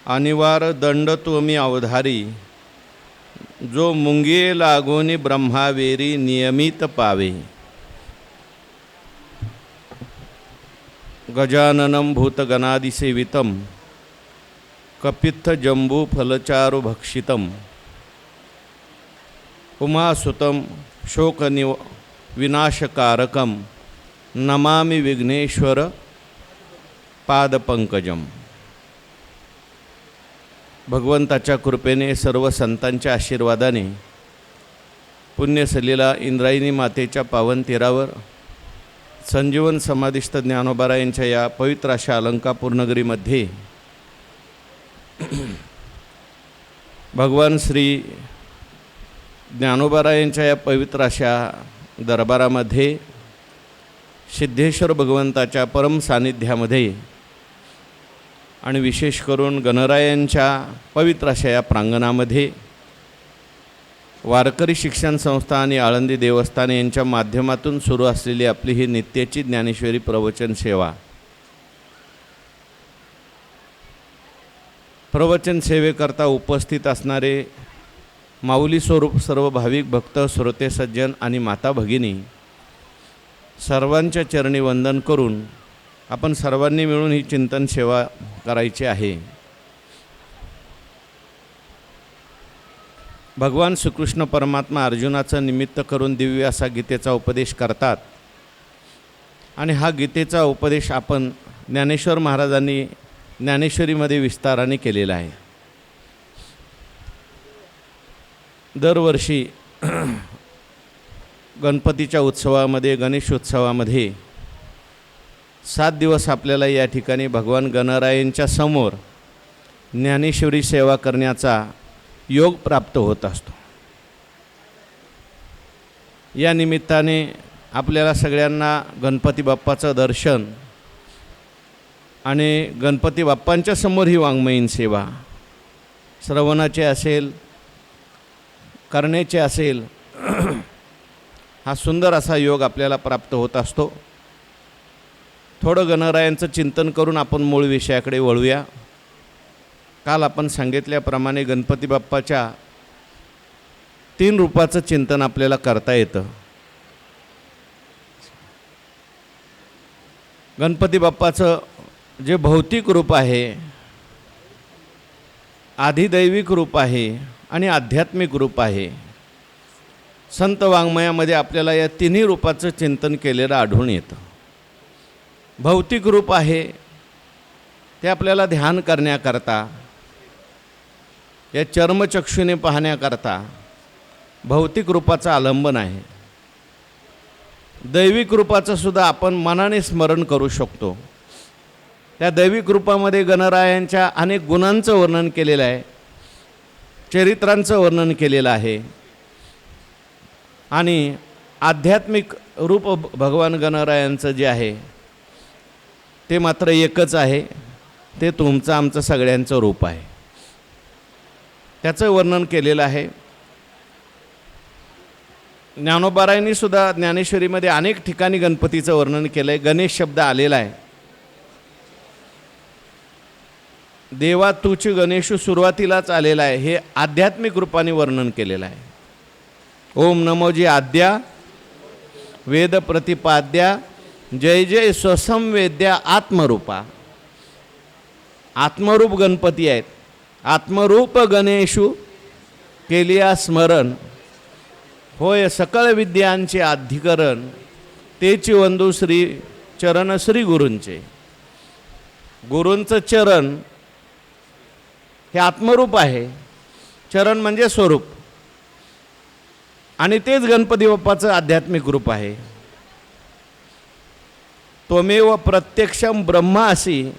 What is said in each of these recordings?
अनिवार दंड त्वमी अवधारी, जो मुंगिये लागोनी ब्रह्मावेरी नियमित पावे। गजाननं भूतगणादिसेवितं, कपित्थ जंबू फलचारु भक्षितं, उमासुतं शोक विनाशकारकं, नमामि विघ्नेश्वर पादपंकजम। भगवंताच्या कृपेने, सर्व संतांच्या आशीर्वादाने, पुण्यसलीला इंद्रायणी मातेच्या पावन तीरावर संजीवन समाधिस्थ ज्ञानोबा यांच्या या पवित्र अशा अलंकापूर नगरीमध्ये भगवान श्री ज्ञानोबा यांच्या या पवित्र अशा दरबारामध्ये सिद्धेश्वर भगवंताच्या परम सानिध्यामध्ये आणि विशेष करून गणरायांच्या पवित्र अशा या प्रांगणामध्ये वारकरी शिक्षण संस्था आणि आळंदी देवस्थान यांच्या माध्यमातून सुरू असलेली आपली ही नित्याची ज्ञानेश्वरी प्रवचन सेवा, प्रवचन सेवेकरता उपस्थित असणारे माऊली स्वरूप सर्व भाविक भक्त, श्रोते सज्जन आणि माता भगिनी सर्वांच्या चरणी वंदन करून आपण सर्वांनी मिळून ही चिंतन सेवा करायची आहे। भगवान श्रीकृष्ण परमात्मा अर्जुनाचं निमित्त करून दिव्य असा गीतेचा उपदेश करतात आणि हा गीतेचा उपदेश आपण ज्ञानेश्वर महाराजांनी ज्ञानेश्वरीमध्ये विस्ताराने केलेला आहे। दरवर्षी गणपतीच्या उत्सवामध्ये, गणेशोत्सवामध्ये 7 दिवस आपल्याला या ठिकाणी भगवान गणरायांच्या समोर ज्ञानेश्वरी सेवा करण्याचा योग प्राप्त होत असतो। या निमित्ताने आपल्याला सगळ्यांना गणपती बाप्पाचं दर्शन आणि गणपती बाप्पांच्या समोर ही वाङ्मयीन सेवा श्रवणाचे असेल, करण्याचे असेल, हा सुंदर असा योग आपल्याला प्राप्त होत असतो। थोडं गणरायांचं चिंतन करून आपण मूळ विषयाकडे वळूया। काल आपण सांगितल्याप्रमाणे गणपती बाप्पाच्या 3 रूपाचं चिंतन आपल्याला करता येतं। गणपती बाप्पाचं जे भौतिक रूप आहे, आधिदैविक रूप आहे आणि आध्यात्मिक रूप आहे। संत वाङ्मयामध्ये आपल्याला या तिन्ही रूपाचं चिंतन केलेलं आढळून येतं। भौतिक रूप आहे ते आपल्याला ध्यान करण्याकरता, या चर्मचक्षुने पाहण्याकरता भौतिक रूपाचं आलंबन आहे। दैविक रूपाचं सुद्धा आपण मनाने स्मरण करू शकतो। त्या दैविक रूपामध्ये गणरायांच्या अनेक गुणांचं वर्णन केलेलं आहे, चरित्रांचं वर्णन केलेलं आहे आणि आध्यात्मिक रूप भगवान गणरायांचं जे आहे ते मात्र एकच आहे, ते तुमचं आमचं सगळ्यांचं रूप आहे। त्याचं वर्णन केलेलं आहे। ज्ञानोबारायांनी सुद्धा ज्ञानेश्वरीमध्ये अनेक ठिकाणी गणपतीचं वर्णन केलं आहे। गणेश शब्द आलेला आहे। देवा तूच गणेशू सुरुवातीलाच आलेला आहे, हे आध्यात्मिक रूपाने वर्णन केलेलं आहे। ओम नमोजी आद्या वेद प्रतिपाद्या, जय जय स्वसंवेद्या आत्मरूपा। आत्मरूप गणपती आहेत। आत्मरूप गणेशू केलिया स्मरण, होय सकळ विद्यांचे अधिकरण, तेची वंदू श्री चरण श्री गुरूंचे। गुरूंचं चरण हे आत्मरूप आहे। चरण म्हणजे स्वरूप आणि तेच गणपती बाप्पाचं आध्यात्मिक रूप आहे। त्वमेव प्रत्यक्षम ब्रह्म असी,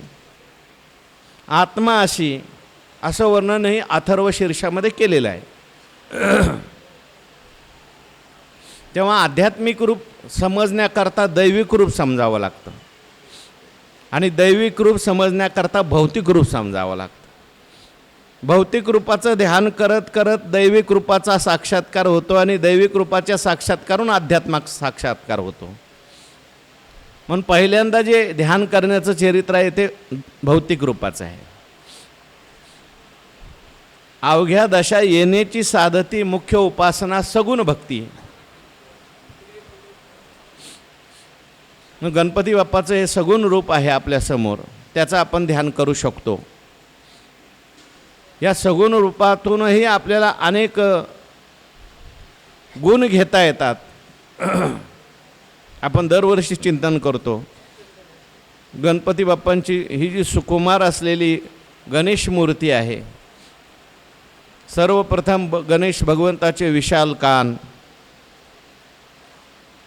आत्मा असी, असं वर्णनही अथर्व शीर्षामध्ये केलेलं आहे। तेव्हा आध्यात्मिक रूप समजण्याकरता दैविक रूप समजावं लागतं आणि दैविक रूप समजण्याकरता भौतिक रूप समजावं लागतं। भौतिक रूपाचं ध्यान करत करत दैविक रूपाचा साक्षात्कार होतो आणि दैविक रूपाच्या साक्षात्कारून आध्यात्मिक साक्षात्कार होतो। म्हणून पहिल्यांदा जे ध्यान करण्याचं चरित्र आहे ते भौतिक रूपाचं आहे। अवघ्या दशा येण्याची साधती मुख्य उपासना सगुण भक्ती. मग गणपती बाप्पाचं हे सगुण रूप आहे आपल्यासमोर, त्याचं आपण ध्यान करू शकतो. या सगुण रूपातूनही आपल्याला अनेक गुण घेता येतात. आपण दरवर्षी चिंतन करतो. गणपती बाप्पांची ही जी सुकुमार असलेली गणेश मूर्ती आहे, सर्वप्रथम गणेश भगवंताचे विशाल कान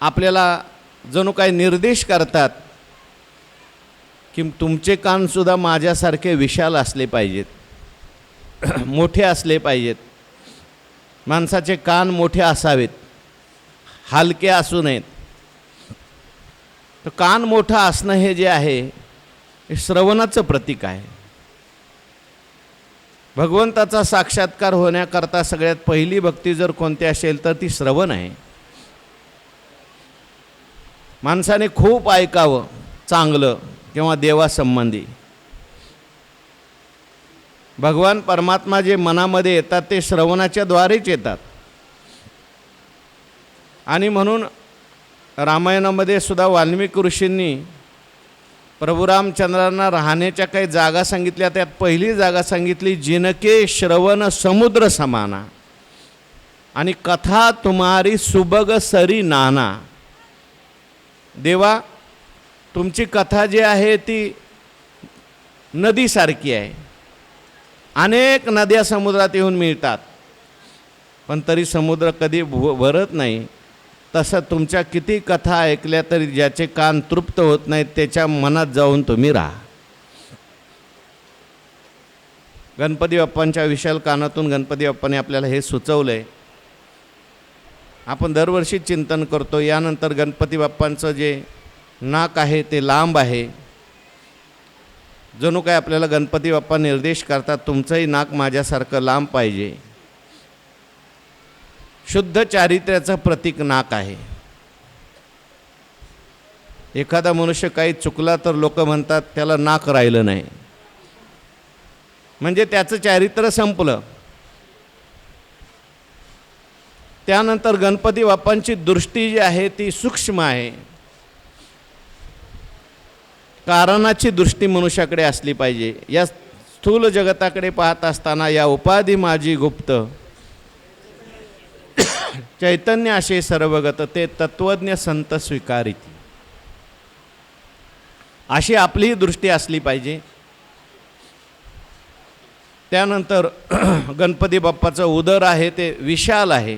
आपल्याला जणू काही निर्देश करतात की तुमचे कानसुद्धा माझ्यासारखे विशाल असले पाहिजेत, मोठे असले पाहिजेत. माणसाचे कान मोठे असावेत, हलके असू नयेत. तर कान मोठा असणं हे जे आहे हे श्रवणाचं प्रतीक आहे. भगवंताचा साक्षात्कार होण्याकरता सगळ्यात पहिली भक्ती जर कोणती असेल तर ती श्रवण आहे. माणसाने खूप ऐकावं चांगलं किंवा देवासंबंधी. भगवान परमात्मा जे मनामध्ये येतात ते श्रवणाच्या द्वारेच येतात. आणि म्हणून रामायणामध्ये सुद्धा वाल्मिकी ऋषींनी प्रभू रामचंद्रांना राहण्याच्या काही जागा सांगितल्या. त्यात पहिली जागा सांगितली, जिनके श्रवण समुद्र समाना आणि कथा तुम्हारी सुबग सरी नाना. देवा, तुमची कथा जी आहे ती नदीसारखी आहे. अनेक नद्या समुद्रात येऊन मिळतात, पण तरी समुद्र कधी भरत नाही. तसं तुमच्या किती कथा ऐकल्या तरी ज्याचे कान तृप्त होत नाहीत त्याच्या मनात जाऊन तुम्ही राहा. गणपती बाप्पांच्या विशाल कानातून गणपती बाप्पाने आपल्याला हे सुचवलं आहे. आपण दरवर्षी चिंतन करतो. यानंतर गणपती बाप्पांचं जे नाक आहे ते लांब आहे. जणू काय आपल्याला गणपती बाप्पा निर्देश करतात, तुमचंही नाक माझ्यासारखं लांब पाहिजे. शुद्ध चारित्र्याचं प्रतीक नाक आहे. एखादा मनुष्य काही चुकला तर लोक म्हणतात त्याला नाक राहिलं नाही, म्हणजे त्याचं चारित्र्य संपलं. त्यानंतर गणपती बाप्पांची दृष्टी जी आहे ती सूक्ष्म आहे. कारणाची दृष्टी मनुष्याकडे असली पाहिजे. या स्थूल जगताकडे पाहत असताना या उपाधी माझी गुप्त चैतन्य असे सर्वगत ते तत्वज्ञ संत स्वीकारित. अशी आपली दृष्टी असली पाहिजे. त्यानंतर गणपती बाप्पाचं उदर आहे ते विशाल आहे.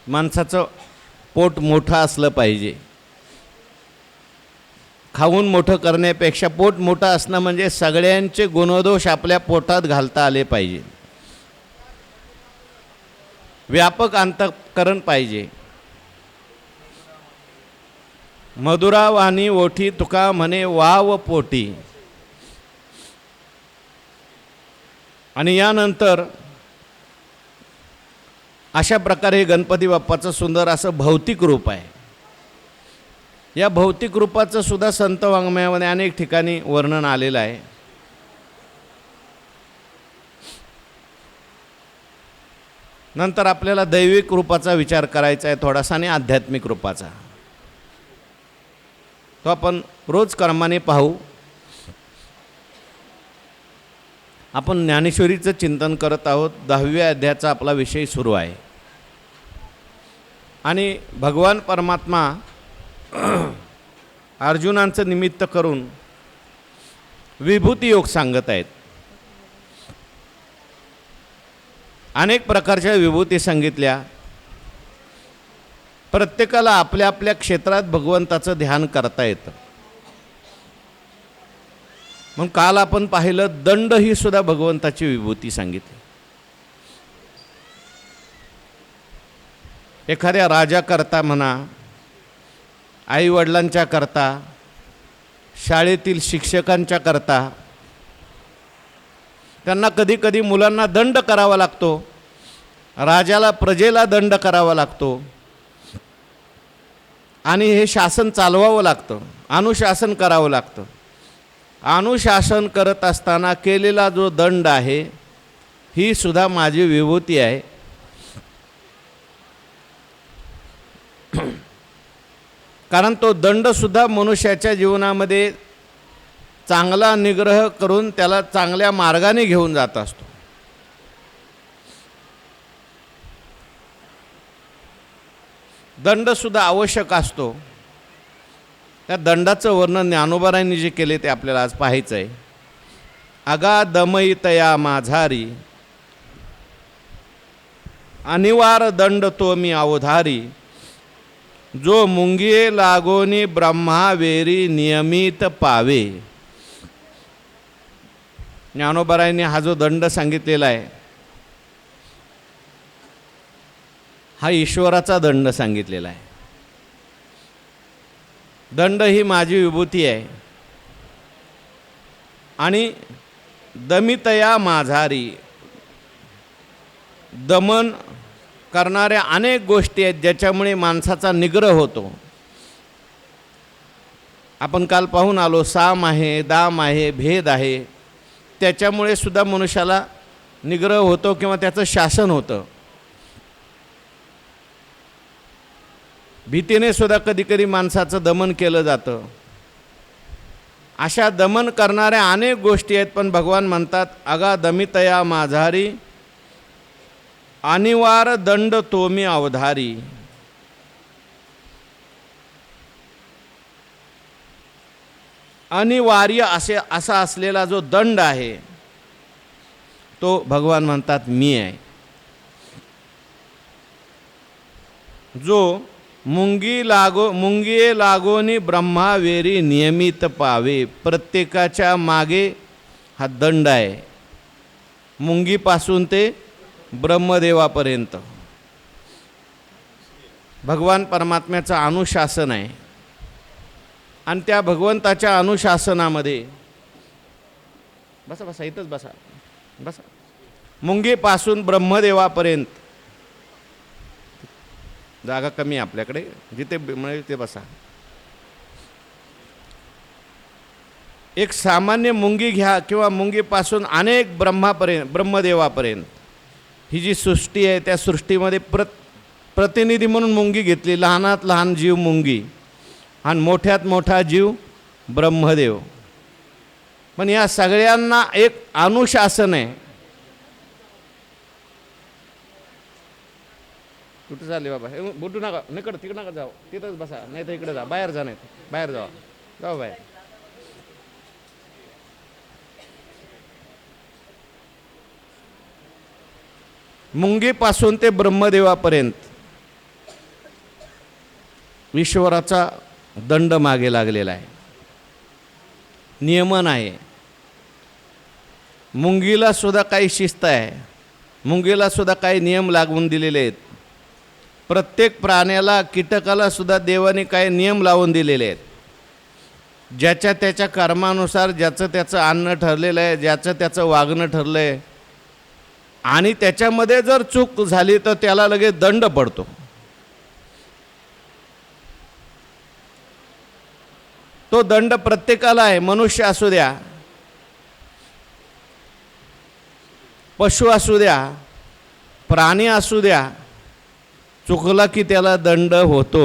माणसाचं पोट मोठं असलं पाहिजे. खाऊन मोठं करण्यापेक्षा पोट मोठं असणं म्हणजे सगळ्यांचे गुणदोष आपल्या पोटात घालता आले पाहिजे. व्यापक अंतःकरण पाहिजे. मधुरा वाणी ओठी तुका म्हणे वाव पोटी. आणि यानंतर अशा प्रकारे गणपती बाप्पाचं सुंदर असं भौतिक रूप आहे. या भौतिक रूपाचं सुद्धा संत वाङ्मयामध्ये अनेक ठिकाणी वर्णन आलेलं आहे. नंतर आपल्याला दैविक रूपाचा विचार करायचा आहे थोडासा आणि आध्यात्मिक रूपाचा. तो आपण रोज क्रमाने पाहू. आपण ज्ञानेश्वरीचं चिंतन करत आहोत. 10व्या अध्यायाचा आपला विषय सुरू आहे. आणि भगवान परमात्मा अर्जुनांचं निमित्त करून विभूती योग सांगत आहेत. अनेक प्रकारच्या विभूती सांगितल्या. प्रत्येकाला आपल्या आपल्या क्षेत्रात भगवंताचं ध्यान करता येतं. मग काल आपण पाहिलं दंड ही सुद्धा भगवंताची विभूती सांगितली. एखाद्या राजाकरता म्हणा, आईवडिलांच्या करता, शाळेतील शिक्षकांच्या करता, त्यांना कधी कधी मुलांना दंड करावा लागतो. राजाला प्रजेला दंड करावा लागतो. आणि हे शासन चालवावं लागतं, अनुशासन करावं लागतं. अनुशासन करत असताना केलेला जो दंड आहे ही सुद्धा माझी विभूती आहे. कारण तो दंड सुद्धा मनुष्याच्या जीवनामध्ये चांगला निग्रह करून त्याला चांगल्या मार्गाने घेऊन जात असतो. दंड सुद्धा आवश्यक असतो. त्या दंडाचं वर्णन ज्ञानोबारायांनी जे केले ते आपल्याला आज पाहायचं आहे. अगा दमयितया माझारी अनिवार दंड तो मी अवधारी जो मुंगिये लागोनी ब्रह्मावेरी नियमित पावे. ज्ञानोबारायांनी हा जो दंड सांगितलेला आहे हा ईश्वराचा दंड सांगितलेला आहे. दंड ही माझी विभूती आहे. आणि दमितया माझारी दमन करणाऱ्या अनेक गोष्टी आहेत ज्याच्यामुळे माणसाचा निग्रह होतो. आपण काल पाहून आलो, साम आहे, दाम आहे, भेद आहे. त्याच्यामुळे सुद्धा मनुष्याला निग्रह होतो किंवा त्याचं शासन होतं. भीतीने सुद्धा कधीकधी माणसाचं दमन केलं जातं. अशा दमन करणाऱ्या अनेक गोष्टी आहेत. पण भगवान म्हणतात अगा दमितया माझारी अनिवार दंड तो मी अवधारी. अनिवार्य असा असलेला जो दंड आहे तो भगवान म्हणतात मी आहे. जो मुंगिये लागोनी ब्रह्मावेरी नियमित पावे. प्रत्येकाच्या मागे हा दंड आहे. मुंगीपासून ते ब्रह्मदेवापर्यंत भगवान परमात्म्याचं अनुशासन आहे. आणि त्या भगवंताच्या अनुशासनामध्ये बसा बसा इथंच बसा बसा. मुंगीपासून ब्रह्मदेवापर्यंत जागा कमी आहे आपल्याकडे, जिथे मिळेल ते बसा. एक सामान्य मुंगी घ्या किंवा मुंगीपासून अनेक ब्रह्मदेवापर्यंत ही जी सृष्टी आहे त्या सृष्टीमध्ये प्रतिनिधी म्हणून मुंगी घेतली. लहानात लहान जीव मुंगी आणि मोठ्यात मोठा जीव ब्रह्मदेव. पण या सगळ्यांना एक अनुशासन आहे. कुठं चालले बाबा, हे बोटू नका, तिकडं नका जाऊ, तिथंच बसा, नाही तर इकडे जा, बाहेर जा, नाही बाहेर जावा, जाऊ बाहेर. मुंगीपासून ते ब्रह्मदेवापर्यंत ईश्वराचा दंड मागे लागलेला आहे. नियमन आहे. मुंगीला सुद्धा काही शिस्त आहे. मुंगीला सुद्धा काही नियम लागवून दिलेले आहेत. प्रत्येक प्राण्याला कीटकाला सुद्धा देवाने काही नियम लावून दिलेले आहेत. ज्याच्या त्याच्या कर्मानुसार ज्याचं त्याचं अन्न ठरलेलं आहे, ज्याचं त्याचं वागणं ठरलं आहे. आणि त्याच्यामध्ये जर चूक झाली तर त्याला लगेच दंड पडतो. तो दंड प्रत्येकाला आहे. मनुष्य असू द्या, पशु असू द्या, प्राणी असू द्या, चुकला की त्याला दंड होतो.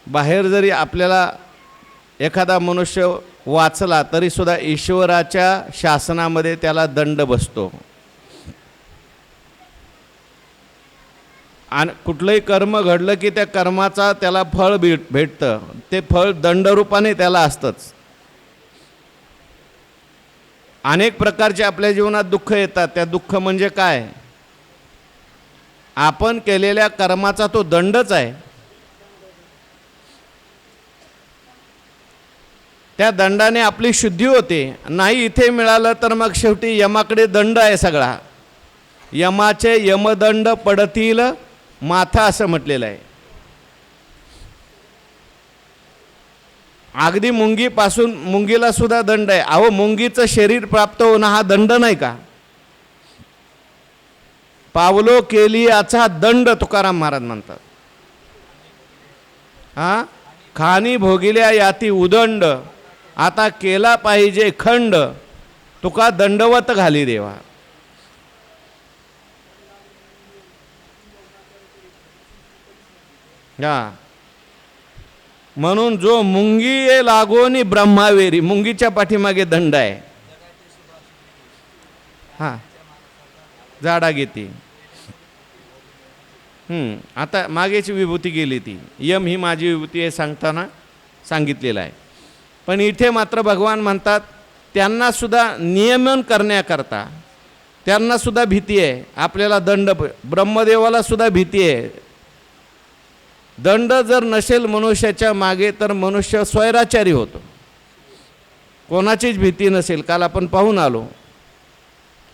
बाहेर जरी आपल्याला एखादा मनुष्य वाचला तरी सुद्धा ईश्वराच्या शासनामध्ये त्याला दंड बसतो. आणि कुठलंही कर्म घडलं की त्या कर्माचा त्याला फळ भेटतं. ते फळ दंडरूपाने त्याला असतंच. अनेक प्रकारचे आपल्या जीवनात दुःख येतात. त्या दुःख म्हणजे काय? आपण केलेल्या कर्माचा तो दंडच आहे. त्या दंडाने आपली शुद्धी होते. नाही इथे मिळालं तर मग शेवटी यमाकडे दंड आहे सगळा. यमाचे यमदंड पडतील माथा असं म्हटलेलं आहे. अगदी मुंगीपासून मुंगीला सुद्धा दंड आहे. अहो, मुंगीचं शरीर प्राप्त होणं हा दंड नाही का? पावलो केली याचा दंड तुकाराम महाराज म्हणतात. खानी भोगिल्या याती उदंड आता केला पाहिजे खंड, तुका दंडवत घाली देवा. हा, म्हणून जो मुंगी ये लागोनी ब्रह्मावेरी, मुंगीच्या पाठीमागे दंड आहे. हा, जाडा घेते. आता मागेची विभूती गेली ती, यम ही माझी विभूती आहे सांगताना सांगितलेलं आहे. पण इथे मात्र भगवान म्हणतात त्यांना सुद्धा नियमन करण्याकरता त्यांना सुद्धा भीती आहे. आपल्याला दंड, ब्रह्मदेवाला सुद्धा भीती आहे. दंड जर नसेल मनुष्याच्या मागे तर मनुष्य स्वैराचारी होतो. कोणाचीच भीती नसेल. काल आपण पाहून आलो,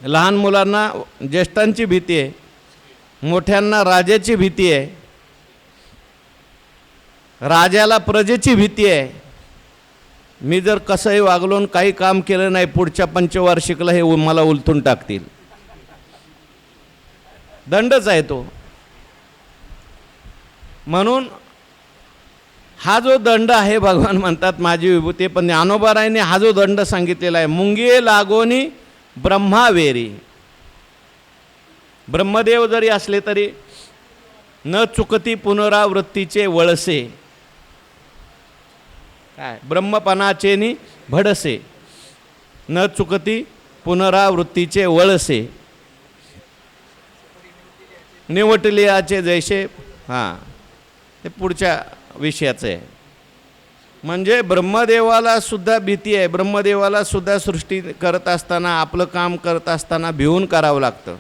लहान मुलांना ज्येष्ठांची भीती आहे, मोठ्यांना राजाची भीती आहे, राजाला प्रजेची भीती आहे. मी जर कसंही वागलो आणि काही काम केलं नाही, पुढच्या पंचवार्षिकला हे मला उलथून टाकतील. दंडच आहे तो. म्हणून हा जो दंड आहे, भगवान म्हणतात माझी विभूती. पण ज्ञानोबारायांनी हा जो दंड सांगितलेला आहे, मुंगी लागोनी ब्रह्मावेरी, ब्रह्मदेव जरी असले तरी न चुकती पुनरावृत्तीचे वळसे. काय ब्रह्मपणाचे नि भडसे, न चुकती पुनरावृत्तीचे वळसे, निवटलियाचे जैसे. हां, ते पुढच्या विषयाचं आहे. म्हणजे ब्रह्मदेवाला सुद्धा भीती आहे. ब्रह्मदेवाला सुद्धा सृष्टी करत असताना, आपलं काम करत असताना भिवून करावं लागतं.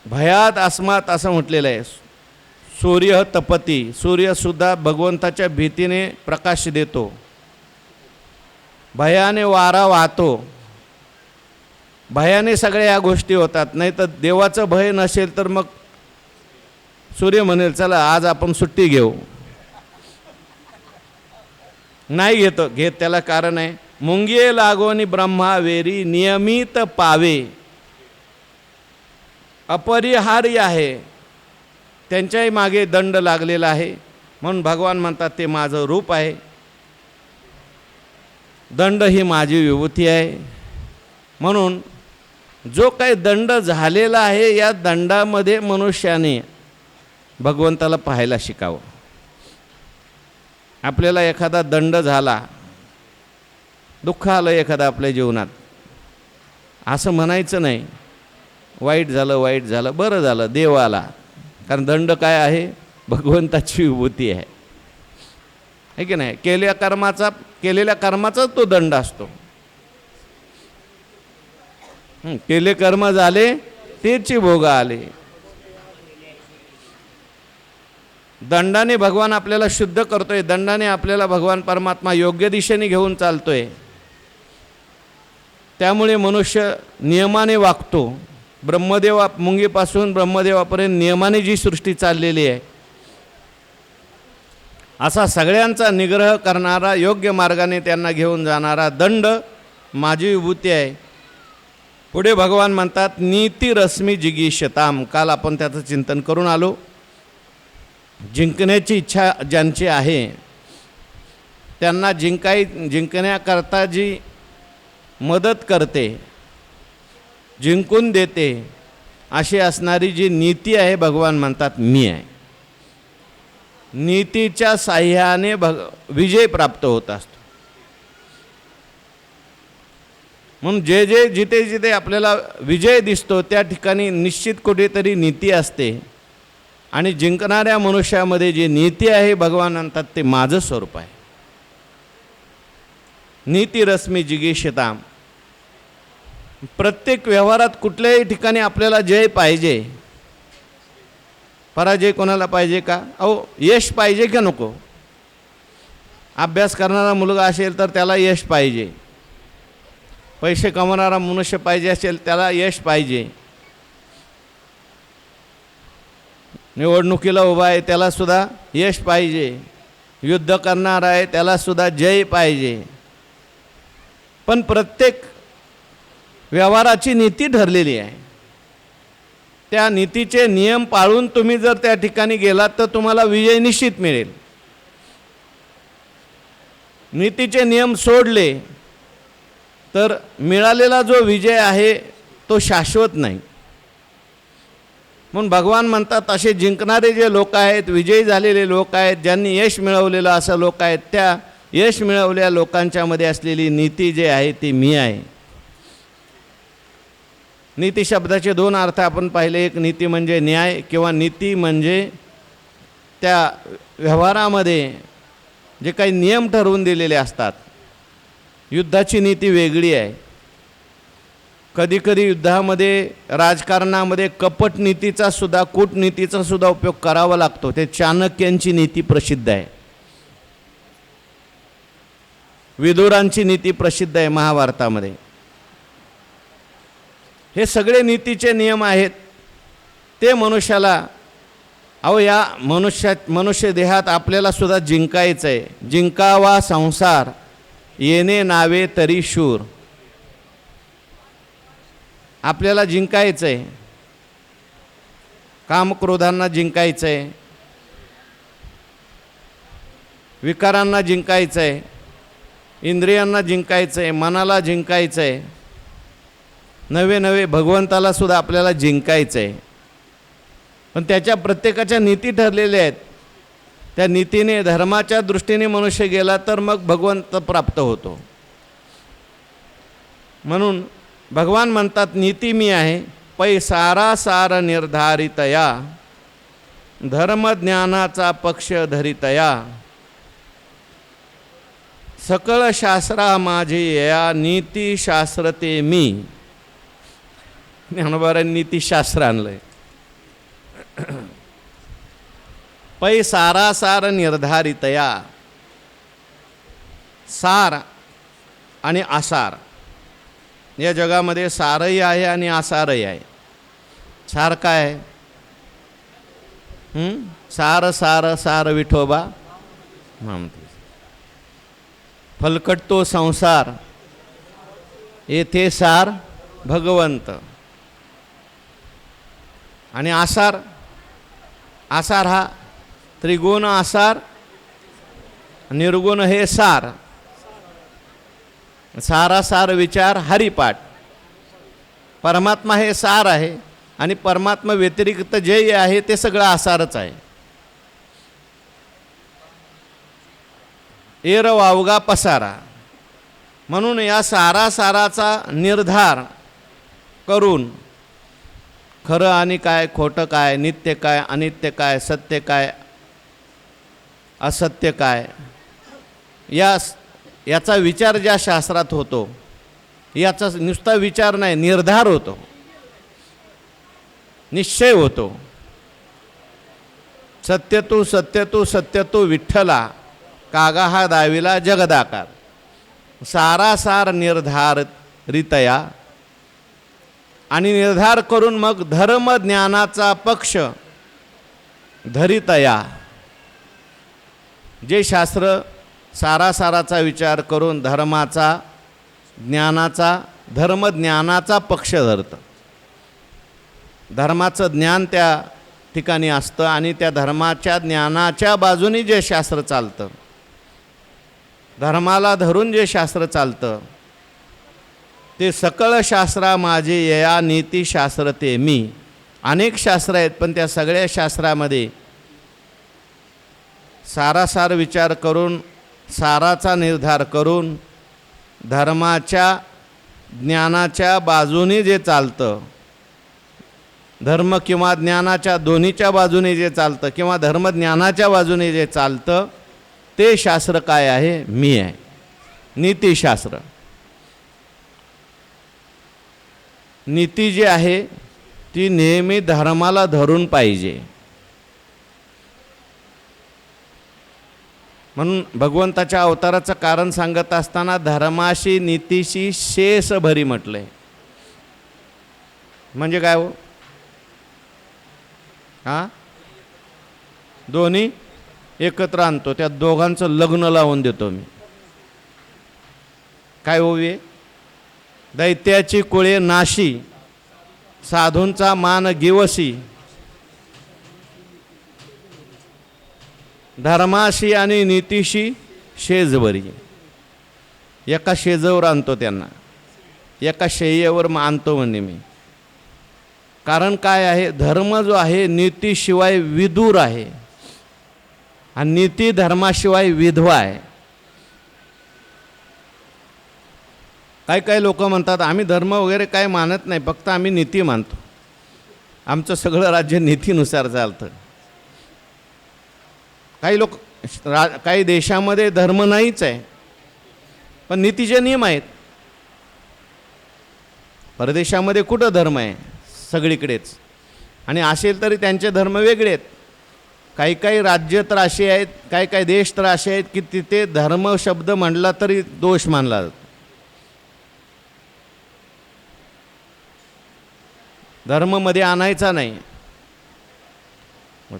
भयात अस्मात असं म्हटलेलं आहे. सूर्य तपती, सूर्यसुद्धा भगवंताच्या भीतीने प्रकाश देतो. भयाने वारा वाहतो, भयाने सगळ्या या गोष्टी होतात. नाही तर देवाचं भय नसेल तर मग सूर्य म्हणेल चला आज आपण सुट्टी घेऊ. नाही घेत. त्याला कारण आहे, मुंगिये लागोनी ब्रह्मावेरी नियमित पावे, अपरिहार्य आहे. त्यांच्याही मागे दंड लागलेला आहे. म्हणून भगवान म्हणतात ते माझं रूप आहे. दंड ही माझी विभूती आहे. म्हणून जो काही दंड झालेला आहे, या दंडामध्ये मनुष्याने भगवंताला पाहायला शिकावं. आपल्याला एखादा दंड झाला, दुःख आलं एखादा आपल्या जीवनात, असं म्हणायचं नाही वाईट झालं, बरं झालं देव आला. कारण दंड काय आहे, भगवंताची विभूती आहे की नाही. केलेल्या कर्माचा तो दंड असतो. केले कर्म झाले तेची भोग आले. दंडाने भगवान आपल्याला शुद्ध करतोय. दंडाने आपल्याला भगवान परमात्मा योग्य दिशेने घेऊन चालतोय. त्यामुळे मनुष्य नियमाने वागतो. मुंगीपासून ब्रह्मदेवापर्यंत नियमाने जी सृष्टी चाललेली आहे, असा सगळ्यांचा निग्रह करणारा, योग्य मार्गाने त्यांना घेऊन जाणारा दंड माझी विभूती आहे. पुढे भगवान म्हणतात नीती रश्मी जिगीषताम. काल आपण त्याचं चिंतन करून आलो. जिंकण्याची इच्छा ज्यांची आहे त्यांना जिंकण्याकरता जी मदत करते, जिंकून देते, अशी असणारी जी नीती आहे, भगवान म्हणतात मी आहे. नीतीच्या साह्याने विजय प्राप्त होत असतो. म्हणून जिथे आपल्याला विजय दिसतो त्या ठिकाणी निश्चित कुठेतरी नीती असते. आणि जिंकणाऱ्या मनुष्यामध्ये जी नीती आहे, भगवान म्हणतात ते माझं स्वरूप आहे. नीती रश्मी जिगीषताम. प्रत्येक व्यवहारात कुठल्याही ठिकाणी आपल्याला जय पाहिजे, पराजय कोणाला पाहिजे का? अहो, यश पाहिजे का नको? अभ्यास करणारा मुलगा असेल तर त्याला यश पाहिजे. पैसे कमवणारा मनुष्य पाहिजे असेल त्याला यश पाहिजे. निवडणुकीला उभा आहे त्याला सुद्धा यश पाहिजे. युद्ध करणार आहे त्याला सुद्धा जय पाहिजे. पण प्रत्येक व्यवहाराची नीती ठरलेली आहे. त्या नीतीचे नियम पाळून तुम्ही जर त्या ठिकाणी गेलात तर तुम्हाला विजय निश्चित मिळेल. नीतीचे नियम सोडले तर मिळालेला जो विजय आहे तो शाश्वत नाही. म्हणून भगवान म्हणतात असे जिंकणारे जे लोक आहेत, विजयी झालेले लोक आहेत, ज्यांनी यश मिळवलेलं असं लोक आहेत, त्या यश मिळवलेल्या लोकांच्यामध्ये असलेली नीती जे आहे ती मी आहे. नीती शब्दाचे दोन अर्थ आपण पाहिले. एक नीती म्हणजे न्याय किंवा नीती म्हणजे त्या व्यवहारामध्ये जे काही नियम ठरवून दिलेले असतात. युद्धाची नीती वेगळी आहे. कधीकधी युद्धामध्ये राजकारणामध्ये कपट नीतीचा सुद्धा, कूटनीतीचा सुद्धा उपयोग करावा लागतो. ते चाणक्यांची नीती प्रसिद्ध आहे. विदुरांची नीती प्रसिद्ध आहे महाभारतामध्ये. हे सगळे नीतीचे नियम आहेत. ते मनुष्याला या मनुष्य देहात आपल्याला सुद्धा जिंकायचं आहे. जिंकावा संसार येणे नावे तरी शूर. आपल्याला जिंकायचं आहे. कामक्रोधांना जिंकायचं आहे, विकारांना जिंकायचं आहे, इंद्रियांना जिंकायचं आहे, मनाला जिंकायचं आहे, नवे नवे भगवंताला सुद्धा आपल्याला जिंकायचं आहे. पण त्याच्या प्रत्येकाच्या नीती ठरलेल्या आहेत. त्या नीतीने धर्माच्या दृष्टीने मनुष्य गेला तर मग भगवंत प्राप्त होतो. म्हणून भगवान म्हणतात नीती मी आहे. पै सारा सार निर्धारितया धर्मज्ञानाचा पक्ष धरितया सकळ शास्त्रा माझे या नीती शास्त्र ते मी. ज्ञानोबारांनी नीतीशास्त्र आणलंय. पै सारा सार निर्धारितया. सार आणि आसार या जगामध्ये सारही आहे आणि आसारही आहे. सार काय? सार सार सार विठोबा म्हणते. फलकटतो संसार येथे सार भगवंत. आणि आसार, आसार हा त्रिगुण आसार, निर्गुण हे सार. सारासार विचार हरिपाठ. परमात्मा हे सार आहे आणि परमात्मा व्यतिरिक्त जे आहे ते सगळं आसारच आहे. एर वावगा पसारा. म्हणून या सारासाराचा निर्धार करून खरं आणि काय, खोटं काय, नित्य काय, अनित्य काय, सत्य काय, असत्य काय, याचा विचार ज्या शास्त्रात होतो, याचा नुसता विचार नाही, निर्धार होतो, निश्चय होतो. सत्यतू सत्यतू सत्यतू विठ्ठला कागा हा दाविला जगदाकार. सारासार निर्धार रितया. आणि निर्धार करून मग धर्म ज्ञानाचा पक्ष धरितया. जे शास्त्र सारासाराचा विचार करून धर्माचा, ज्ञानाचा, धर्मज्ञानाचा पक्ष धरतं. धर्माचं ज्ञान त्या ठिकाणी असतं आणि त्या धर्माच्या ज्ञानाच्या बाजूनी जे शास्त्र चालतं, धर्माला धरून जे शास्त्र चालतं ते सकळ शास्त्रा माझे या नीतीशास्त्र ते मी. अनेक शास्त्र आहेत पण त्या सगळ्या शास्त्रामध्ये सारासार विचार करून, साराचा निर्धार करून, धर्माच्या ज्ञानाच्या बाजूने जे चालतं, धर्म किंवा ज्ञानाच्या दोन्हीच्या बाजूने जे चालतं किंवा धर्मज्ञानाच्या बाजूने जे चालतं ते शास्त्र काय आहे? मी आहे. नीतीशास्त्र. नीती जी आहे ती नेहमी धर्माला धरून पाहिजे. म्हणून भगवंताच्या अवताराचं कारण सांगत असताना धर्माशी नीतीशी शेष भरी म्हटलंय. म्हणजे काय हो? दोन्ही एकत्र आणतो, त्या दोघांचं लग्न लावून देतो मी. काय होवे? दैत्याची कुळे नाशी, साधूंचा मान गिवसी. धर्माशी आणि नीतीशी शेजभरी. एका शेजावर आणतो त्यांना, एका शय्येवर आणतो म्हणजे मी. कारण काय आहे, धर्म जो आहे नीतीशिवाय विदूर आहे आणि नीती धर्माशिवाय विधवा आहे. काही लोक म्हणतात आम्ही धर्म वगैरे काय मानत नाही, फक्त आम्ही नीती मानतो, आमचं सगळं राज्य नीतीनुसार चालतं. काही देशामध्ये धर्म नाहीच आहे, पण नीतीचे नियम आहेत. परदेशामध्ये कुठं धर्म आहे, सगळीकडेच, आणि असेल तरी त्यांचे धर्म वेगळे आहेत. काही राज्य तर असे आहेत, काही देश तर असे आहेत की तिथे धर्म शब्द म्हणला तरी दोष मानला जातो. धर्ममध्ये आणायचा नाही.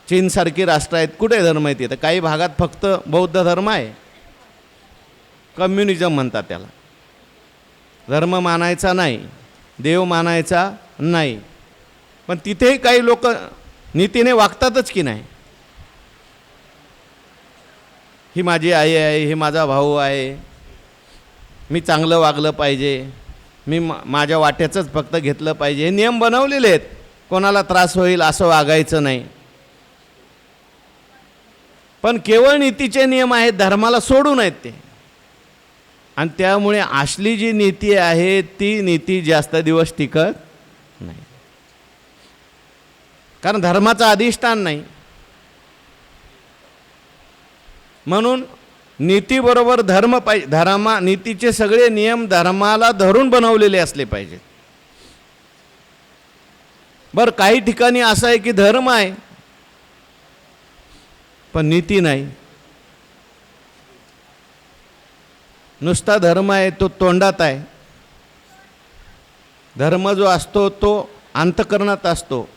चीनसारखी राष्ट्र आहेत, कुठे धर्म आहे तिथं? काही भागात फक्त बौद्ध धर्म आहे, कम्युनिझम म्हणतात त्याला. धर्म मानायचा नाही, देव मानायचा नाही, पण तिथेही काही लोक नीतीने वागतातच की नाही. ही माझी आई आहे, ही माझा भाऊ आहे, मी चांगलं वागलं पाहिजे, मी माझ्या वाट्याचंच फक्त घेतलं पाहिजे, हे नियम बनवलेले आहेत. कोणाला त्रास होईल असं वागायचं नाही. पण केवळ नीतीचे नियम आहेत, धर्माला सोडून आहेत ते. आणि त्यामुळे असली जी नीती आहे ती नीती जास्त दिवस टिकत नाही, कारण धर्माचं अधिष्ठान नाही. म्हणून नीतीबरोबर धर्म पाहिजे. नीतीचे सगळे नियम धर्माला धरून बनवलेले असले पाहिजेत. बरं, काही ठिकाणी असं आहे की धर्म आहे पण नीती नाही. नुसता धर्म आहे तो तोंडात आहे, धर्म जो असतो तो अंतःकरणात असतो,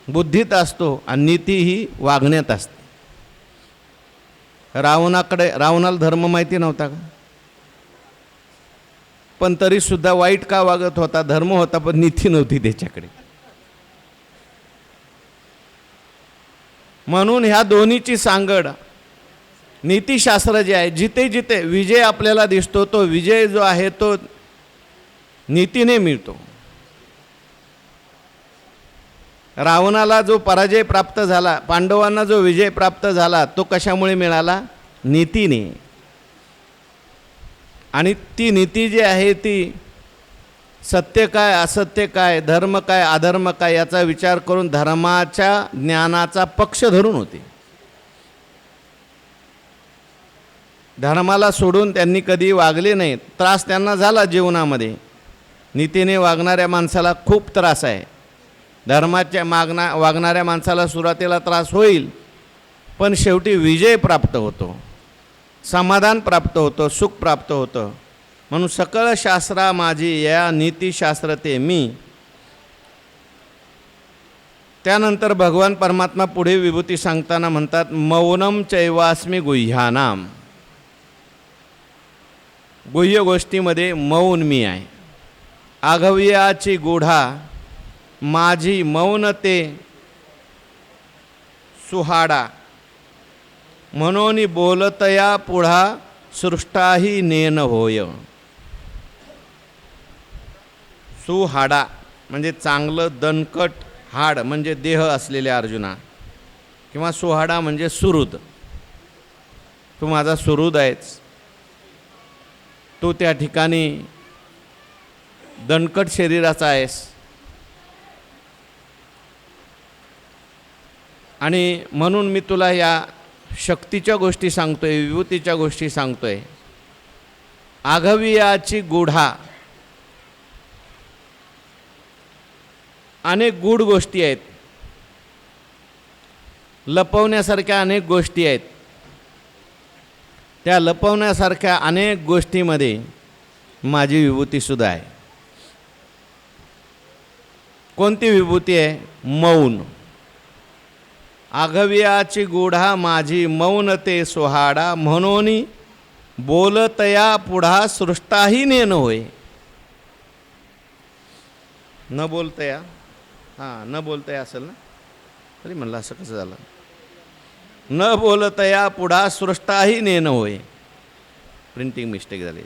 बुद्धीत असतो, आणि नीती ही वागण्यात असते. रावणाला धर्म माहिती नव्हता का? पण तरीसुद्धा वाईट का वागत होता? धर्म होता पण नीती नव्हती त्याच्याकडे. म्हणून ह्या दोन्हीची सांगड, नीतिशास्त्र जे आहे, जिथे जिथे विजय आपल्याला दिसतो तो विजय जो आहे तो नीतीने मिळतो. रावणाला जो पराजय प्राप्त झाला, पांडवांना जो विजय प्राप्त झाला, तो कशामुळे मिळाला? नीतीने. आणि ती नीती जी आहे ती सत्य काय, असत्य काय, धर्म काय, अधर्म काय याचा विचार करून धर्माच्या ज्ञानाचा पक्ष धरून होती. धर्माला सोडून त्यांनी कधी वागले नाहीत. त्रास त्यांना झाला जीवनामध्ये. नीतीने वागणाऱ्या माणसाला खूप त्रास आहे. धर्माच्या वागणाऱ्या माणसाला सुरुवातीला त्रास होईल, पण शेवटी विजय प्राप्त होतो, समाधान प्राप्त होतं, सुख प्राप्त होतं. म्हणून सकळ शास्त्रा माझी या नीतिशास्त्र ते मी. त्यानंतर भगवान परमात्मा पुढे विभूती सांगताना म्हणतात, मौनम चैवास्मी गुह्यानाम. गुह्य गोष्टीमध्ये मौन मी आहे. आघव्याची गुढा माझी मौनते सुहाडा. म्हणून बोलतया पुढा सृष्टाही नेन होय. सुहाडा म्हणजे चांगलं दणकट हाड म्हणजे देह असलेले अर्जुना, किंवा सुहाडा म्हणजे सुहृद. तू माझा सुहृद आहेस, तू त्या ठिकाणी दणकट शरीराचा आहेस. आणि म्हणून मी तुला या शक्तीच्या गोष्टी सांगतोय, विभूतीच्या गोष्टी सांगतोय. आघव्याची गुढा, अनेक गूढ गोष्टी आहेत, लपवण्यासारख्या अनेक गोष्टी आहेत. त्या लपवण्यासारख्या अनेक गोष्टीमध्ये माझी विभूतीसुद्धा आहे. कोणती विभूती आहे? मौन. आघव्याची गुढा माझी मौन ते सोहाडा. म्हणून बोलतया पुढा सृष्टाही नेन होय. न बोलतया, हां न बोलतया असेल ना, तरी म्हणलं असं कसं झालं. न बोलतया पुढा सृष्टाही नेन होय. प्रिंटिंग मिस्टेक झाली.